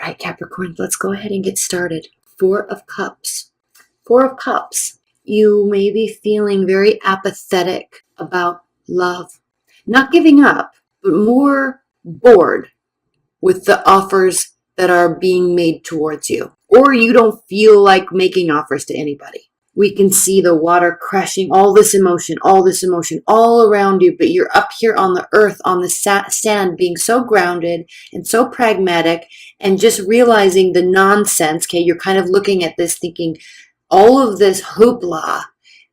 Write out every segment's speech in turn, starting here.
right, Capricorn, let's go ahead and get started. Four of Cups. Four of Cups. You may be feeling very apathetic about love. Not giving up, but more bored with the offers that are being made towards you. Or you don't feel like making offers to anybody. We can see the water crashing, all this emotion all around you, but you're up here on the earth, on the sand, being so grounded and so pragmatic and just realizing the nonsense. Okay, you're kind of looking at this thinking all of this hoopla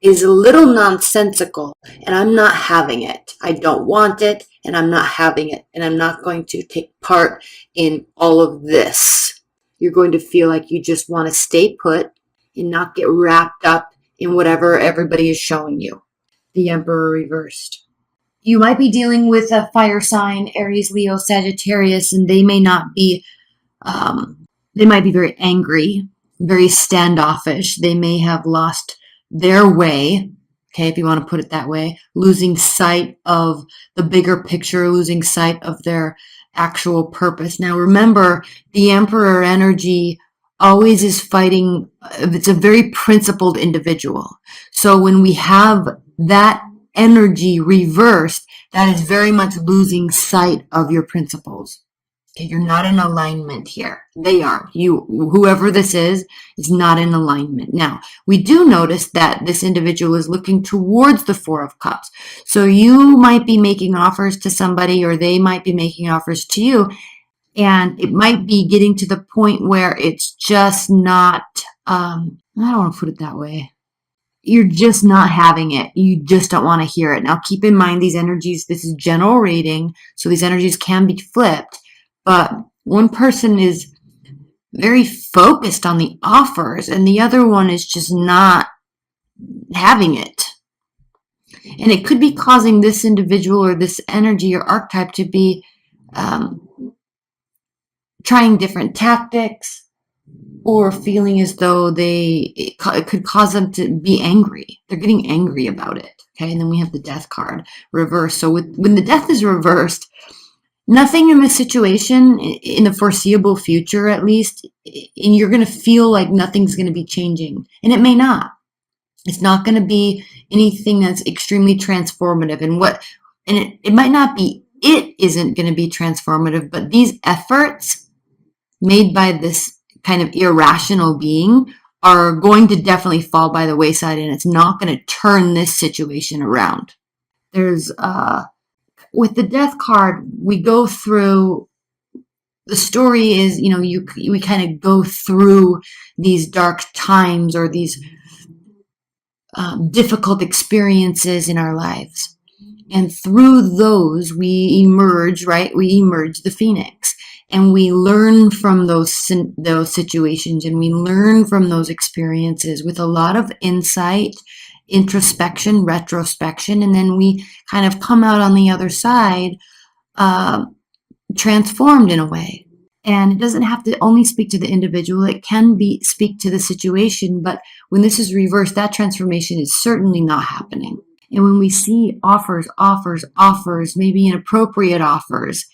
is a little nonsensical and I'm not having it. I don't want it and I'm not having it, and I'm not going to take part in all of this. You're going to feel like you just want to stay put and not get wrapped up in whatever everybody is showing you. The Emperor reversed. You might be dealing with a fire sign, Aries, Leo, Sagittarius, and they may not be, they might be very angry, very standoffish. They may have lost their way, okay, if you want to put it that way, losing sight of the bigger picture, losing sight of their actual purpose. Now remember, the Emperor energy always is fighting. It's a very principled individual. So when we have that energy reversed, that is very much losing sight of your principles. Okay, you're not in alignment here. They are. You, whoever this is not in alignment. Now, we do notice that this individual is looking towards the Four of Cups. So you might be making offers to somebody, or they might be making offers to you. And it might be getting to the point where it's just not, I don't want to put it that way. You're just not having it. You just don't want to hear it. Now, keep in mind these energies, this is general reading, so these energies can be flipped. But one person is very focused on the offers, and the other one is just not having it. And it could be causing this individual or this energy or archetype to be trying different tactics, or feeling as though it could cause them to be angry. They're getting angry about it. Okay, and then we have the Death card reversed. So when the Death is reversed, nothing in this situation, in the foreseeable future at least, and you're going to feel like nothing's going to be changing. And it may not. It's not going to be anything that's extremely transformative. And it might not be, it isn't going to be transformative, but these efforts made by this kind of irrational being are going to definitely fall by the wayside, and it's not going to turn this situation around. There's, with the Death card, we go through, the story is, we kind of go through these dark times or these difficult experiences in our lives. And through those, we emerge, right? We emerge the Phoenix. And we learn from those situations, and we learn from those experiences with a lot of insight, introspection, retrospection, and then we kind of come out on the other side transformed in a way. And it doesn't have to only speak to the individual. It can speak to the situation, but when this is reversed, that transformation is certainly not happening. And when we see offers, maybe inappropriate offers,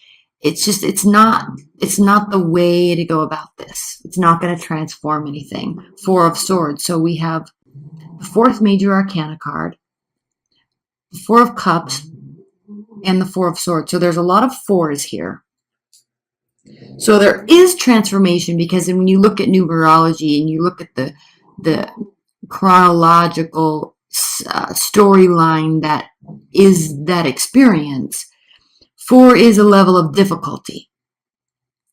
it's not the way to go about this. It's not going to transform anything. Four of Swords. So we have the fourth major arcana card, the Four of Cups, and the Four of Swords. So there's a lot of fours here. So there is transformation, because when you look at numerology and you look at the chronological storyline that is that experience, 4 is a level of difficulty.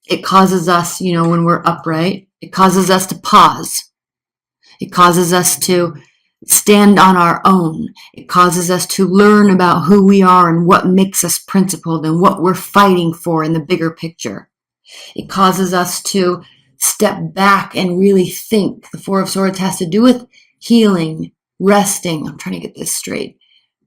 It causes us, when we're upright, it causes us to pause. It causes us to stand on our own. It causes us to learn about who we are and what makes us principled and what we're fighting for in the bigger picture. It causes us to step back and really think. The Four of Swords has to do with healing, resting. I'm trying to get this straight.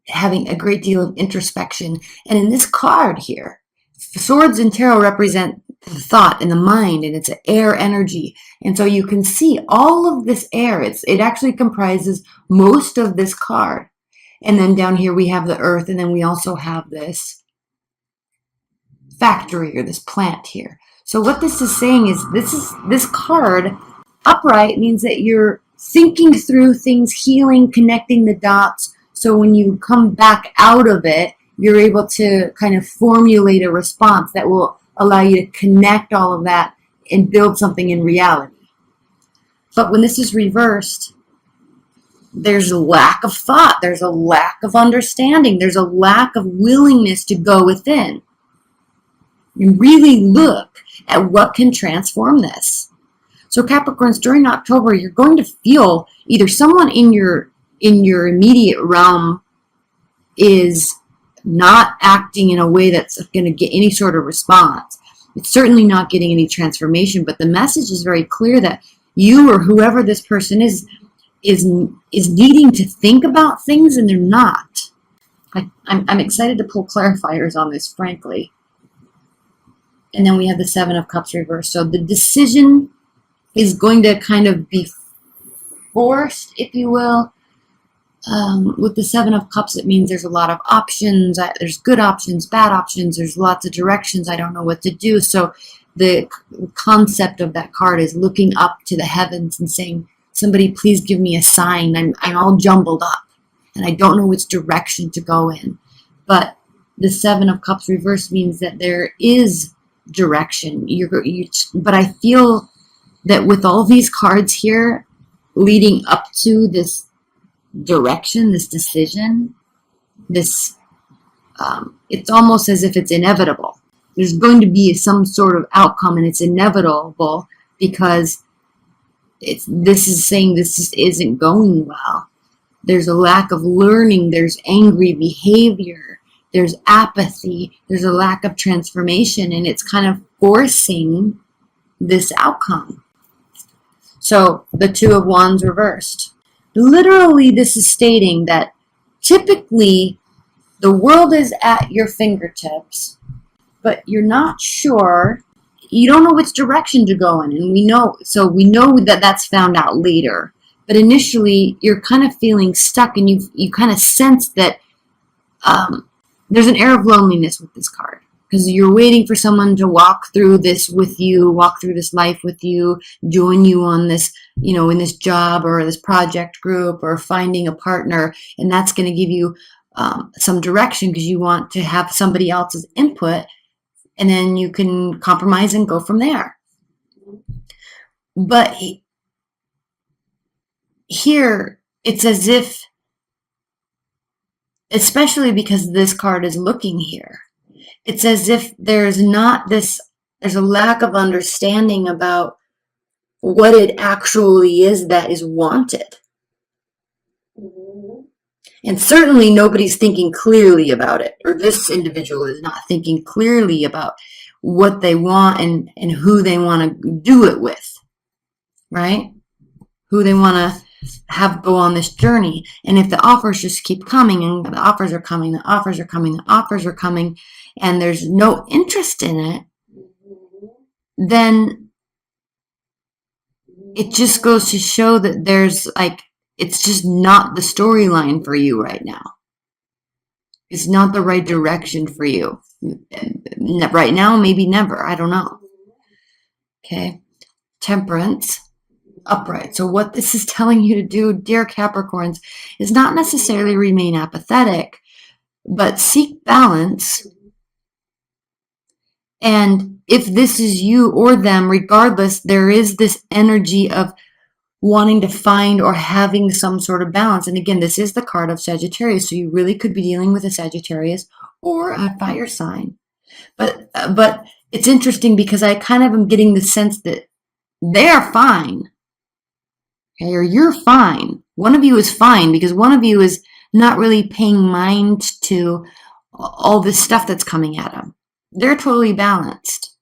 Having a great deal of introspection. And in this card here, swords in tarot represent the thought and the mind, and it's an air energy. And so you can see all of this air. It actually comprises most of this card. And then down here we have the earth, and then we also have this factory or this plant here. So what this is saying is this card upright means that you're thinking through things, healing, connecting the dots. So when you come back out of it, you're able to kind of formulate a response that will allow you to connect all of that and build something in reality. But when this is reversed, there's a lack of thought, there's a lack of understanding, there's a lack of willingness to go within and really look at what can transform this. So Capricorns, during October, you're going to feel either someone in your immediate realm is not acting in a way that's going to get any sort of response. It's certainly not getting any transformation, but the message is very clear that you or whoever this person is needing to think about things, and they're not. I'm excited to pull clarifiers on this, frankly. And then we have the Seven of Cups reversed. So the decision is going to kind of be forced, if you will. With the Seven of Cups, it means there's a lot of options. There's good options, bad options. There's lots of directions. I don't know what to do. So the concept of that card is looking up to the heavens and saying, somebody please give me a sign. I'm all jumbled up and I don't know which direction to go in. But the Seven of Cups reversed means that there is direction. But I feel that with all these cards here leading up to this direction, this decision, this it's almost as if it's inevitable. There's going to be some sort of outcome, and it's inevitable because this is saying this just isn't going well. There's a lack of learning, there's angry behavior, there's apathy, there's a lack of transformation, and it's kind of forcing this outcome. So the Two of Wands reversed. Literally, this is stating that typically the world is at your fingertips, but you're not sure, you don't know which direction to go in, and we know that that's found out later. But initially, you're kind of feeling stuck, and you kind of sense that there's an air of loneliness with this card, because you're waiting for someone to walk through this with you, walk through this life with you, join you on this, in this job or this project group, or finding a partner, and that's going to give you some direction because you want to have somebody else's input, and then you can compromise and go from there. But here, it's as if, especially because this card is looking here, it's as if there's a lack of understanding about what it actually is that is wanted. And certainly nobody's thinking clearly about it, or this individual is not thinking clearly about what they want and who they want to do it with, right? Who they want to have go on this journey. And if the offers just keep coming, and the offers are coming, the offers are coming, the offers are coming, and there's no interest in it, then it just goes to show that there's it's just not the storyline for you right now. It's not the right direction for you. Right now, maybe never. I don't know. Okay. Temperance. Upright. So what this is telling you to do, dear Capricorns, is not necessarily remain apathetic, but seek balance. And if this is you or them, regardless, there is this energy of wanting to find or having some sort of balance. And again, this is the card of Sagittarius, so you really could be dealing with a Sagittarius or a fire sign. But it's interesting because I kind of am getting the sense that they're fine. Okay, or you're fine. One of you is fine because one of you is not really paying mind to all this stuff that's coming at them. They're totally balanced,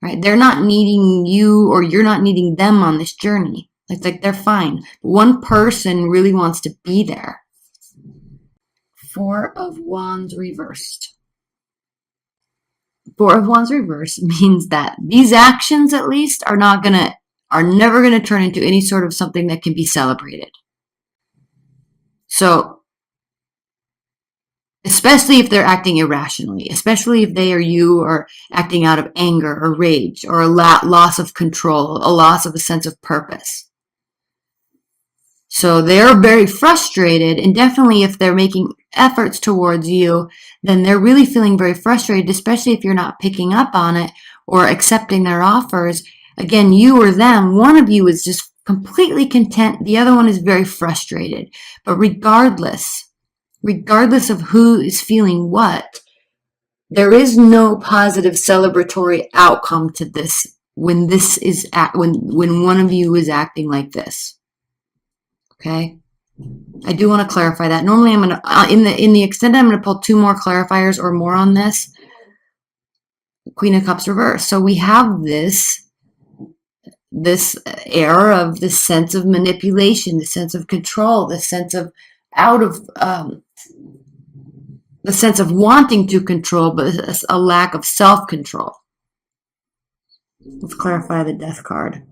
right? They're not needing you, or you're not needing them on this journey. Like they're fine. One person really wants to be there. Four of Wands reversed. Four of Wands reversed means that these actions, at least, are never gonna turn into any sort of something that can be celebrated. So especially if they're acting irrationally, especially if they or you are acting out of anger or rage or a loss of control, a loss of a sense of purpose. So they're very frustrated, and definitely if they're making efforts towards you, then they're really feeling very frustrated, especially if you're not picking up on it or accepting their offers. Again, you or them, one of you is just completely content, the other one is very frustrated. But regardless of who is feeling what, there is no positive celebratory outcome to this when when one of you is acting like this. Okay, I do want to clarify that. Normally, I'm gonna in the extended, I'm gonna pull 2 more clarifiers or more on this. Queen of Cups reverse. So we have this air of this sense of manipulation, the sense of control, the sense of the sense of wanting to control, but a lack of self-control. Let's clarify the Death card.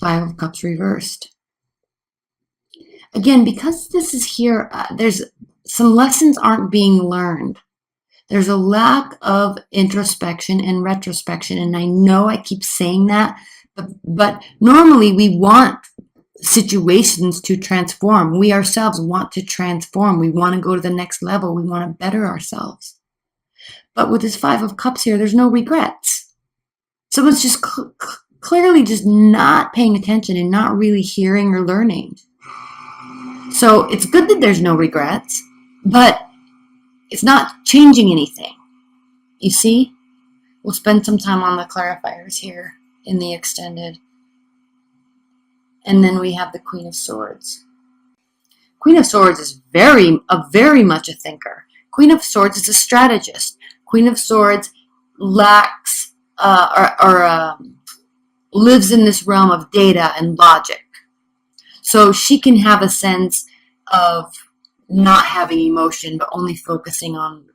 5 of Cups reversed. Again, because this is here, there's some lessons aren't being learned. There's a lack of introspection and retrospection, and I know I keep saying that, but normally we want situations to transform. We ourselves want to transform. We want to go to the next level. We want to better ourselves. But with this 5 of Cups here, there's no regrets. Someone's just clearly just not paying attention and not really hearing or learning. So it's good that there's no regrets, but it's not changing anything. You see? We'll spend some time on the clarifiers here in the extended. And then we have the Queen of Swords. Queen of Swords is very much a thinker. Queen of Swords is a strategist. Queen of Swords lacks lives in this realm of data and logic. So she can have a sense of not having emotion, but only focusing on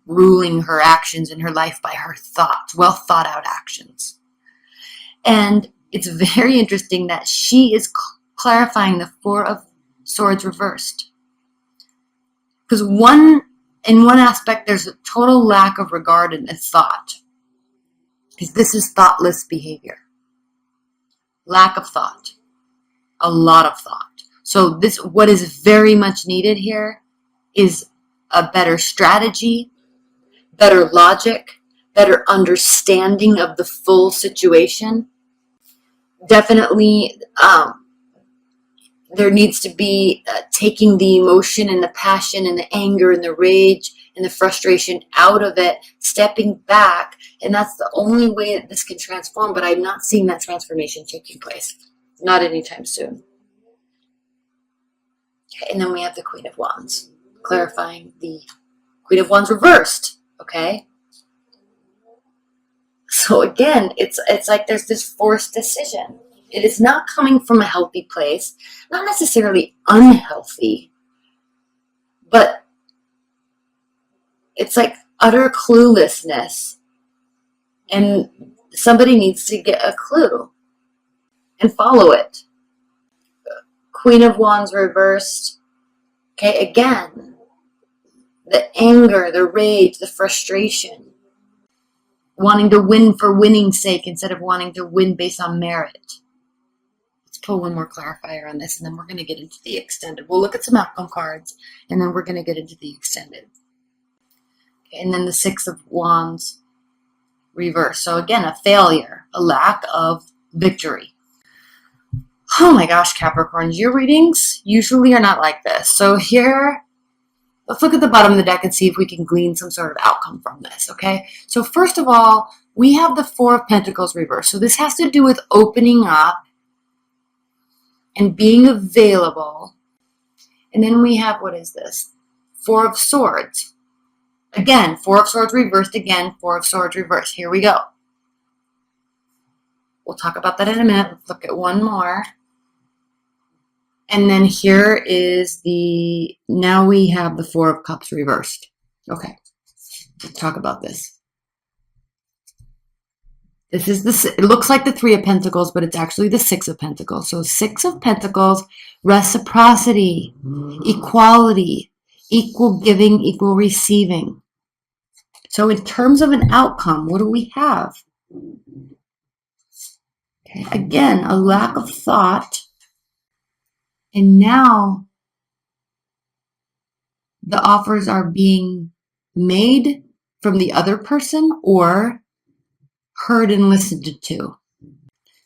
ruling her actions in her life by her thoughts, well thought out actions. And it's very interesting that she is clarifying the 4 of Swords reversed. Because in one aspect, there's a total lack of regard and thought. Because this is thoughtless behavior. Lack of thought. A lot of thought. So what is very much needed here is a better strategy, better logic, better understanding of the full situation. Definitely, there needs to be taking the emotion and the passion and the anger and the rage and the frustration out of it, stepping back, and that's the only way that this can transform, but I'm not seeing that transformation taking place. Not anytime soon. Okay, and then we have the Queen of Wands, clarifying the Queen of Wands reversed, okay? So again, it's like there's this forced decision. It is not coming from a healthy place, not necessarily unhealthy, but it's like utter cluelessness. And somebody needs to get a clue and follow it. Queen of Wands reversed. Okay, again, the anger, the rage, the frustration. Wanting to win for winning's sake instead of wanting to win based on merit. Let's pull one more clarifier on this, and then we're going to get into the extended. We'll look at some outcome cards, and then we're going to get into the extended. Okay, and then the 6 of Wands reverse. So again, a failure, a lack of victory. Oh my gosh, Capricorns, your readings usually are not like this. So here, let's look at the bottom of the deck and see if we can glean some sort of outcome from this, okay? So first of all, we have the 4 of Pentacles reversed. So this has to do with opening up and being available. And then we have, what is this? 4 of Swords. Again, 4 of Swords reversed again, 4 of Swords reversed. Here we go. We'll talk about that in a minute. Let's look at one more. And then here is now we have the 4 of Cups reversed. Okay, let's talk about this. It looks like the 3 of Pentacles, but it's actually the 6 of Pentacles. So 6 of Pentacles, reciprocity, equality, Equal giving, equal receiving. So in terms of an outcome, what do we have? Okay, again, a lack of thought. And now the offers are being made from the other person or heard and listened to.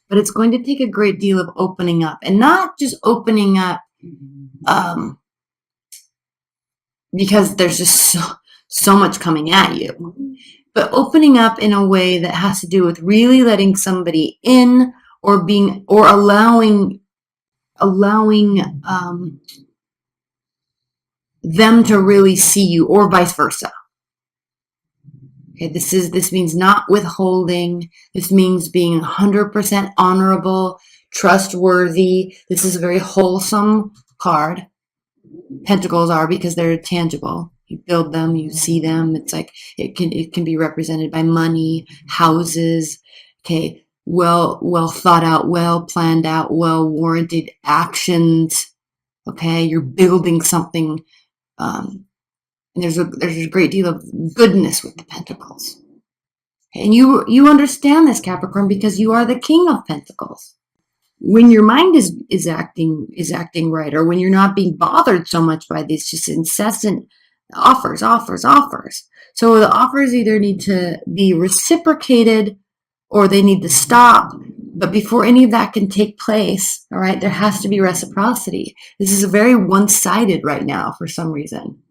But it's going to take a great deal of opening up, and not just opening up because there's just so much coming at you, but opening up in a way that has to do with really letting somebody in, or allowing them to really see you, or vice versa. Okay, this means not withholding. This means being 100% honorable, trustworthy. This is a very wholesome card. Pentacles are, because they're tangible. You build them, you see them. It's like it can be represented by money, houses. Okay, well thought out, well planned out, well warranted actions. Okay, you're building something. And there's a great deal of goodness with the Pentacles. And you understand this, Capricorn, because you are the King of Pentacles. When your mind is acting right, or when you're not being bothered so much by these just incessant offers. So the offers either need to be reciprocated or they need to stop. But before any of that can take place, all right, there has to be reciprocity. This is very one-sided right now for some reason.